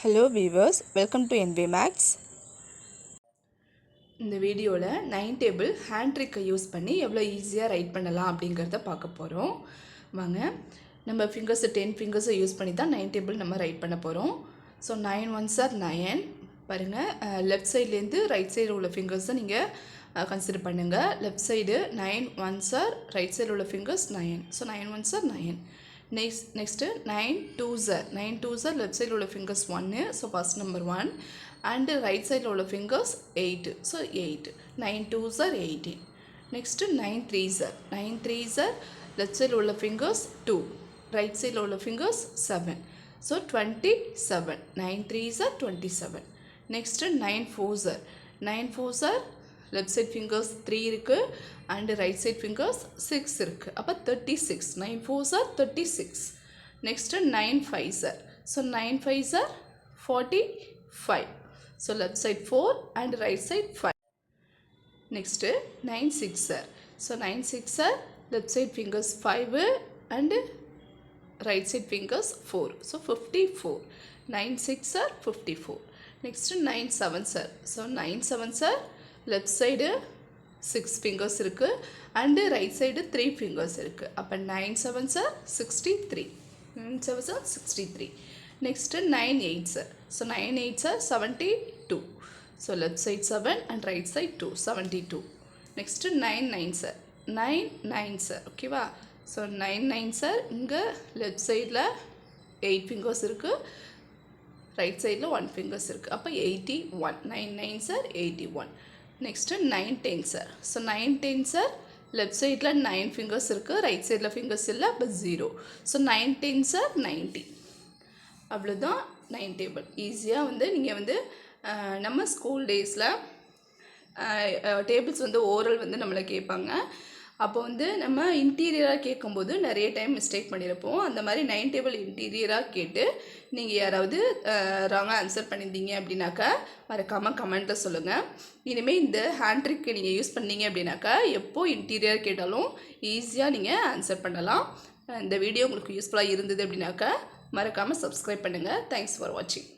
Hello viewers, welcome to NV Max. இந்த வீடியோவில் 9 table hand ட்ரிக்கை use பண்ணி எவ்வளோ ஈஸியாக ரைட் பண்ணலாம் அப்படிங்கிறத பார்க்க போகிறோம். வாங்க, நம்ம ஃபிங்கர்ஸை 10 ஃபிங்கர்ஸை யூஸ் பண்ணி தான் 9 டேபிள் நம்ம ரைட் பண்ண போகிறோம். So 9 1s are 9. பாருங்கள், லெஃப்ட் சைட்லேருந்து ரைட் சைடு உள்ள ஃபிங்கர்ஸை நீங்கள் கன்சிடர் பண்ணுங்கள். Left side 9 1s are, right side உள்ள fingers 9. So 9 1s are 9. Next 9 2s are, 9 2s are, left side உள்ள fingers 1, so first number 1, and right side உள்ள fingers 8, so 8. 9 2s are 18. Next 9 3s are, 9 3s are, left side உள்ள fingers 2, right side உள்ள fingers 7, so 27. 9 3s are 27. Next 9 4s are, 9 4s are, left side fingers 3 இருக்கு and right side fingers 6 இருக்கு. அப்போ 36. 9 4s are 36. Next 9 5s are, so 9 5s are 45. So left side 4 and right side 5. Next 9 6s are, so 9 6s are, left side fingers 5 and right side fingers 4, so 54. 9 6s are 54. Next 9 7s are, so 9 7s are, left side 6 fingers இருக்கு and right side 3 fingers இருக்கு. அப்போ 9 7s are 63. 9 7s are 63. Next 9 8s are, so 9 8s are 72. So left side 7 and right side 2, 72. Next 9 9s are, 9 9s are, ஓகேவா? So 9 9s are, இங்கே left சைடில் 8 fingers இருக்கு, right சைடில் 1 fingers இருக்கு. அப்போ 81. 9 9s are 81. Next 9 10s are, so 9 10s are, left side 9 fingers இருக்கு, right side fingers இல்லை, அப்போ 0. so 9 10s are 90. அவ்வளோதான் 9 டேபிள். ஈஸியாக வந்து நீங்கள் வந்து நம்ம ஸ்கூல் டேஸில் டேபிள்ஸ் வந்து ஓரல் வந்து நம்மளை கேட்பாங்க. அப்போ வந்து நம்ம இன்டீரியராக கேட்கும்போது நிறைய டைம் மிஸ்டேக் பண்ணியிருப்போம். அந்த மாதிரி 9 டேபிள் இன்டீரியராக கேட்டு நீங்கள் யாராவது ராங்காக ஆன்சர் பண்ணியிருந்தீங்க அப்படின்னாக்கா மறக்காமல் கமெண்ட்டில் சொல்லுங்கள். இனிமேல் இந்த ஹேண்ட் ட்ரிக் நீங்கள் யூஸ் பண்ணீங்க அப்படின்னாக்கா எப்போது இன்டீரியர் கேட்டாலும் ஈஸியாக நீங்கள் ஆன்சர் பண்ணலாம். இந்த வீடியோ உங்களுக்கு யூஸ்ஃபுல்லாக இருந்தது அப்படின்னாக்கா மறக்காமல் சப்ஸ்கிரைப் பண்ணுங்கள். தேங்க்ஸ் ஃபார் வாட்சிங்.